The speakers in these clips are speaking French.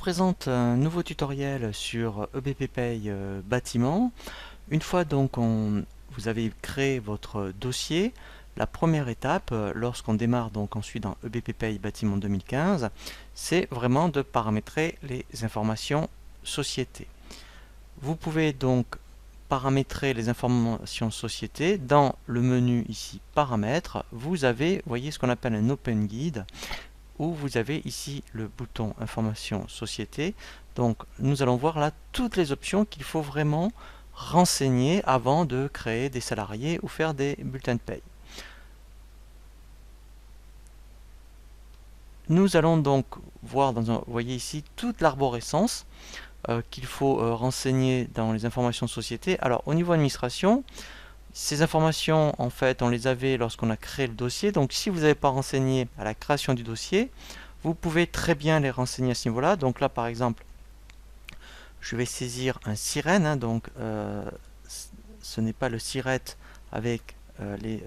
présente un nouveau tutoriel sur EBP Pay bâtiment. Une fois donc vous avez créé votre dossier, la première étape lorsqu'on démarre donc ensuite dans EBP Pay bâtiment 2015, c'est vraiment de paramétrer les informations société. Vous pouvez donc paramétrer les informations société dans le menu ici paramètres. Vous avez, voyez, ce qu'on appelle un Open Guide, où vous avez ici le bouton information société. Donc nous allons voir là toutes les options qu'il faut vraiment renseigner avant de créer des salariés ou faire des bulletins de paye. Nous allons donc voir vous voyez ici toute l'arborescence qu'il faut renseigner dans les informations société. Alors au niveau administration, ces informations, en fait, on les avait lorsqu'on a créé le dossier. Donc, si vous n'avez pas renseigné à la création du dossier, vous pouvez très bien les renseigner à ce niveau-là. Donc là, par exemple, je vais saisir un sirène. Donc, ce n'est pas le siret avec les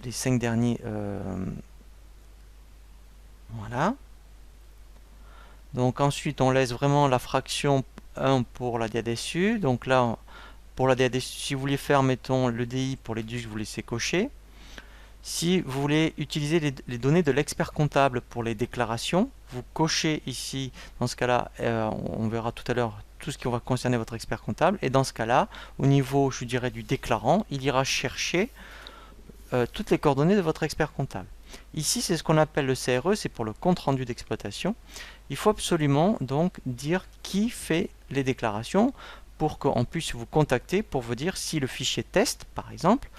5 derniers. Voilà. Donc, ensuite, on laisse vraiment la fraction 1 pour la DADSU. Donc là, pour la DADSU, si vous voulez faire, mettons, le DI pour les DUS, vous laissez cocher. Si vous voulez utiliser les données de l'expert comptable pour les déclarations, vous cochez ici, dans ce cas-là, on verra tout à l'heure tout ce qui va concerner votre expert comptable, et dans ce cas-là, au niveau, je dirais, du déclarant, il ira chercher toutes les coordonnées de votre expert comptable. Ici, c'est ce qu'on appelle le CRE, c'est pour le compte rendu d'exploitation. Il faut absolument donc dire qui fait les déclarations pour qu'on puisse vous contacter pour vous dire si le fichier test, par exemple,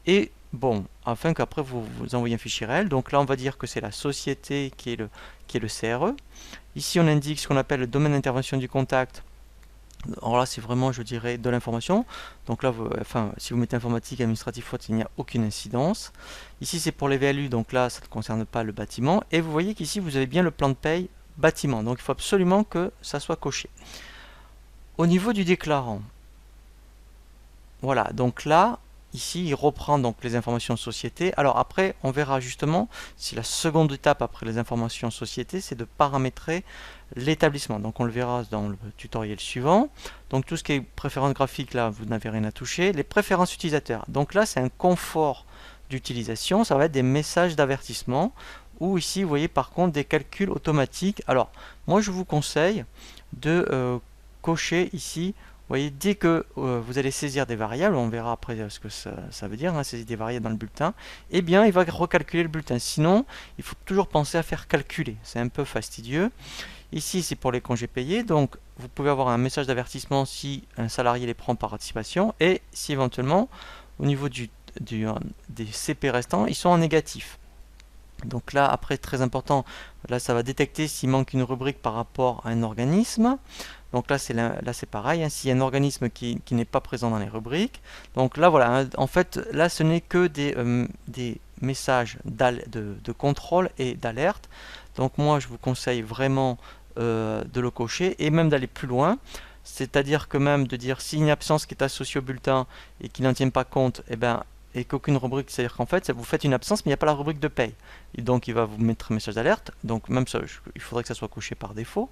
est bon, afin qu'après vous envoyez un fichier réel. Donc là, on va dire que c'est la société qui est le CRE. Ici, on indique ce qu'on appelle le domaine d'intervention du contact. Alors là, c'est vraiment, je dirais, de l'information. Donc là, si vous mettez informatique, administratif, faute, il n'y a aucune incidence. Ici, c'est pour les VLU, donc là, ça ne concerne pas le bâtiment. Et vous voyez qu'ici, vous avez bien le plan de paye bâtiment. Donc il faut absolument que ça soit coché. Au niveau du déclarant, voilà, donc là, ici, il reprend donc les informations société. Alors après, on verra justement si la seconde étape après les informations société, c'est de paramétrer l'établissement. Donc on le verra dans le tutoriel suivant. Donc tout ce qui est préférences graphiques, là, vous n'avez rien à toucher. Les préférences utilisateurs. Donc là, c'est un confort d'utilisation. Ça va être des messages d'avertissement. Ou ici, vous voyez par contre des calculs automatiques. Alors, moi, je vous conseille de cocher ici. Vous voyez, dès que vous allez saisir des variables, on verra après ce que ça veut dire, hein, saisir des variables dans le bulletin, eh bien, il va recalculer le bulletin. Sinon, il faut toujours penser à faire calculer. C'est un peu fastidieux. Ici, c'est pour les congés payés. Donc, vous pouvez avoir un message d'avertissement si un salarié les prend par participation et si éventuellement, au niveau des CP restants, ils sont en négatif. Donc là, après, très important, là, ça va détecter s'il manque une rubrique par rapport à un organisme. Donc là, c'est pareil, hein, s'il y a un organisme qui n'est pas présent dans les rubriques. Donc là, voilà, hein, en fait, là, ce n'est que des messages de contrôle et d'alerte. Donc moi, je vous conseille vraiment de le cocher et même d'aller plus loin. C'est-à-dire que même de dire s'il y a une absence qui est associée au bulletin et qui n'en tient pas compte, eh ben, et qu'aucune rubrique, c'est-à-dire qu'en fait, vous faites une absence, mais il n'y a pas la rubrique de paye. Et donc, il va vous mettre un message d'alerte. Donc, même ça, il faudrait que ça soit coché par défaut.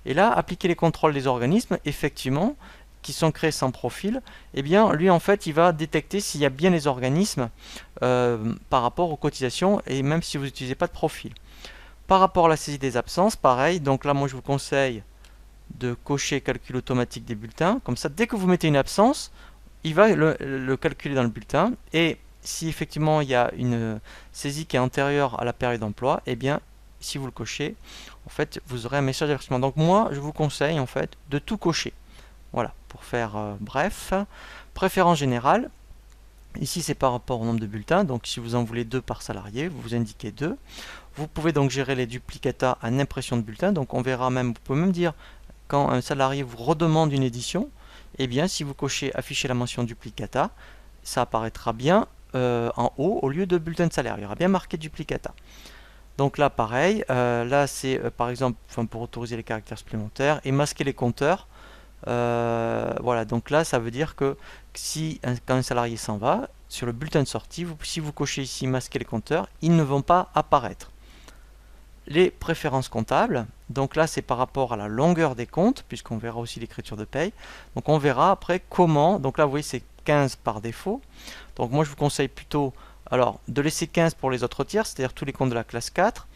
Et là, appliquer les contrôles des organismes, effectivement, qui sont créés sans profil, eh bien, lui, en fait, il va détecter s'il y a bien les organismes par rapport aux cotisations, et même si vous n'utilisez pas de profil. Par rapport à la saisie des absences, pareil. Donc là, moi, je vous conseille de cocher calcul automatique des bulletins. Comme ça, dès que vous mettez une absence, il va le calculer dans le bulletin, et si effectivement il y a une saisie qui est antérieure à la période d'emploi, eh bien si vous le cochez, en fait vous aurez un message d'avertissement. Donc moi je vous conseille en fait de tout cocher. Voilà, pour faire bref. Préférence générale, ici c'est par rapport au nombre de bulletins, donc si vous en voulez 2 par salarié, vous indiquez 2. Vous pouvez donc gérer les duplicata en impression de bulletins, donc on verra même, vous pouvez même dire quand un salarié vous redemande une édition, eh bien, si vous cochez afficher la mention duplicata, ça apparaîtra bien en haut au lieu de bulletin de salaire. Il y aura bien marqué duplicata. Donc là, pareil. Là, c'est par exemple pour autoriser les caractères supplémentaires et masquer les compteurs. Voilà. Donc là, ça veut dire que quand un salarié s'en va, sur le bulletin de sortie, si vous cochez ici masquer les compteurs, ils ne vont pas apparaître. Les préférences comptables. Donc là, c'est par rapport à la longueur des comptes, puisqu'on verra aussi l'écriture de paye. Donc on verra après comment. Donc là, vous voyez, c'est 15 par défaut. Donc moi, je vous conseille plutôt de laisser 15 pour les autres tiers, c'est-à-dire tous les comptes de la classe 4.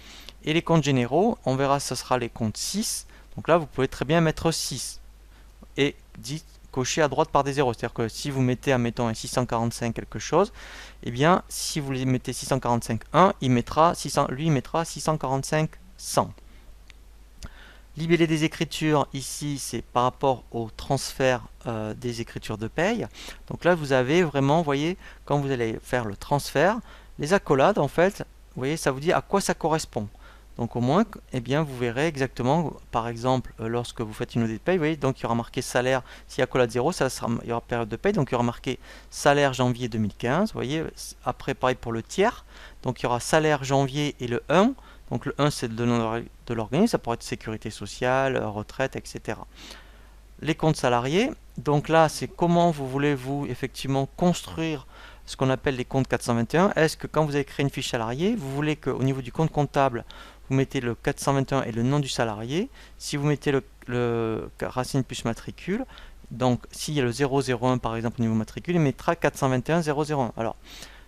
Et les comptes généraux, on verra, ce sera les comptes 6. Donc là, vous pouvez très bien mettre 6. Et cocher à droite par des zéros. C'est-à-dire que si vous mettez, admettons, un 645 quelque chose, eh bien, si vous les mettez 645 1, il mettra 645 100. Libellé des écritures, ici, c'est par rapport au transfert des écritures de paye. Donc là, vous avez vraiment, vous voyez, quand vous allez faire le transfert, les accolades, en fait, vous voyez, ça vous dit à quoi ça correspond. Donc au moins, eh bien, vous verrez exactement, par exemple, lorsque vous faites une audit de paye, vous voyez, donc il y aura marqué salaire, si accolade 0, il y aura période de paye, donc il y aura marqué salaire janvier 2015, vous voyez, après pareil pour le tiers, donc il y aura salaire janvier et le 1, donc le 1 c'est le nom de l'organisme, ça pourrait être sécurité sociale, retraite, etc. Les comptes salariés, donc là c'est comment vous voulez-vous effectivement construire ce qu'on appelle les comptes 421. Est-ce que quand vous avez créé une fiche salariée, vous voulez qu'au niveau du compte comptable, vous mettez le 421 et le nom du salarié. Si vous mettez le racine plus matricule, donc s'il y a le 001 par exemple au niveau matricule, il mettra 421 001. Alors,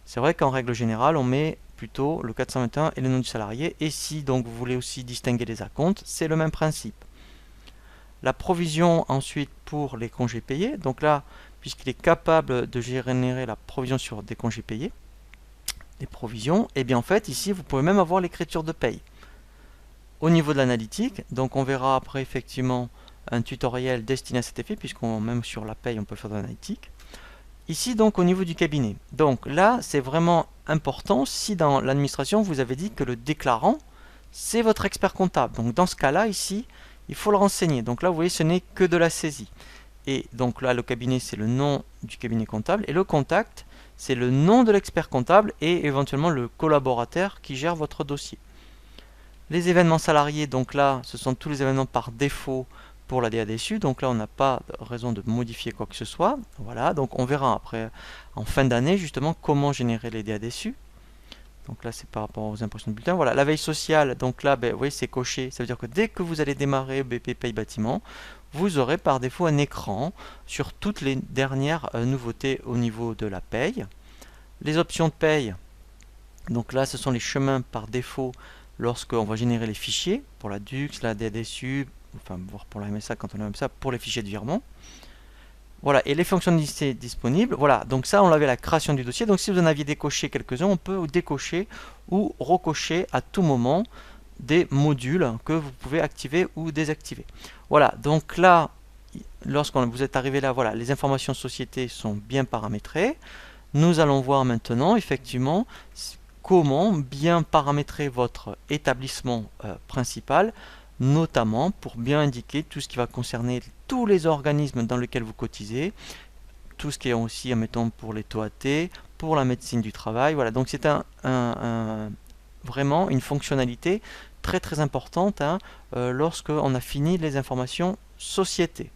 c'est vrai qu'en règle générale, on met plutôt le 421 et le nom du salarié. Et si donc vous voulez aussi distinguer les acomptes, c'est le même principe. La provision ensuite pour les congés payés. Donc là, puisqu'il est capable de générer la provision sur des congés payés, des provisions, et bien en fait ici vous pouvez même avoir l'écriture de paye. Au niveau de l'analytique, donc on verra après effectivement un tutoriel destiné à cet effet, puisqu'on même sur la paye on peut faire de l'analytique. Ici donc au niveau du cabinet, donc là c'est vraiment important si dans l'administration vous avez dit que le déclarant c'est votre expert comptable. Donc dans ce cas-là ici, il faut le renseigner. Donc là vous voyez ce n'est que de la saisie. Et donc là le cabinet c'est le nom du cabinet comptable et le contact c'est le nom de l'expert comptable et éventuellement le collaborateur qui gère votre dossier. Les événements salariés, donc là ce sont tous les événements par défaut pour la DADSU, donc là on n'a pas de raison de modifier quoi que ce soit. Voilà, donc on verra après en fin d'année justement comment générer les DADSU. Donc là c'est par rapport aux impressions de bulletins. Voilà, la veille sociale, donc là vous voyez c'est coché, ça veut dire que dès que vous allez démarrer BP Paye Bâtiment, vous aurez par défaut un écran sur toutes les dernières nouveautés au niveau de la paye. Les options de paye, donc là ce sont les chemins par défaut lorsqu'on va générer les fichiers pour la DUX, la DADSU, enfin voire pour la MSA quand on a ça, pour les fichiers de virement. Voilà, et les fonctionnalités disponibles, voilà, donc ça on avait la création du dossier, donc si vous en aviez décoché quelques-uns, on peut décocher ou recocher à tout moment des modules que vous pouvez activer ou désactiver. Voilà, donc là, lorsque vous êtes arrivé là, voilà, les informations société sont bien paramétrées. Nous allons voir maintenant effectivement comment bien paramétrer votre établissement principal, notamment pour bien indiquer tout ce qui va concerner tous les organismes dans lesquels vous cotisez, tout ce qui est aussi, admettons, pour les TOAT, pour la médecine du travail. Voilà, donc c'est vraiment une fonctionnalité très très importante lorsqu'on a fini les informations société.